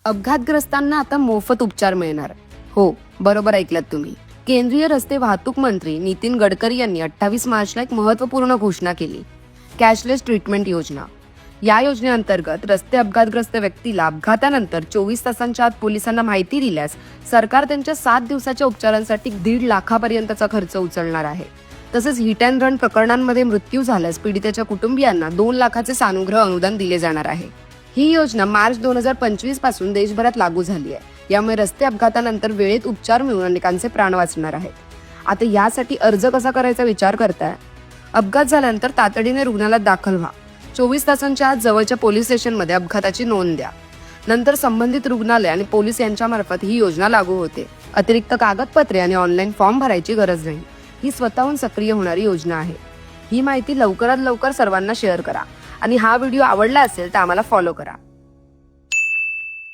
अपघातग्रस्तांना आता मोफत उपचार मिळणार. हो, बरोबर ऐकलात तुम्ही. केंद्रीय रस्ते वाहतूक मंत्री नितीन गडकरी यांनी 28 मार्चला एक महत्त्वपूर्ण घोषणा केली. कॅशलेस ट्रीटमेंट योजना. या योजनेअंतर्गत रस्ते अपघातग्रस्त व्यक्तीला अपघातानंतर 24 तासांच्या आत पोलिसांना माहिती दिल्यास सरकार त्यांच्या 7 दिवसाच्या उपचारांसाठी 1.5 लाखापर्यंतचा खर्च उचलणार आहे. तसेच हिट अँड रन प्रकरणांमध्ये मृत्यू झाल्यास पीडितेच्या कुटुंबियांना 2 लाखाचे सानुग्रह अनुदान दिले जाणार आहे. ही योजना मार्च 2025 पासून देशभरात लागू झाली आहे. यामुळे रस्ते अपघातानंतर वेळेत उपचार मिळून अनेकांचे प्राण वाचणार आहेत. आता यासाठी अर्ज कसा करायचा विचार करताय? अपघात झाल्यानंतर तातडीने रुग्णालयात दाखल व्हा. 24 तासांच्या आत जवळच्या पोलीस स्टेशनमध्ये अपघाताची नोंद द्या. नंतर संबंधित रुग्णालय आणि पोलीस यांच्यामार्फत ही योजना लागू होते. अतिरिक्त कागदपत्रे आणि ऑनलाईन फॉर्म भरायची गरज नाही. ही स्वतःहून सक्रिय होणारी योजना आहे. ही माहिती लवकरात लवकर सर्वांना शेअर करा आणि हा व्हिडिओ आवडला असेल तर आम्हाला फॉलो करा.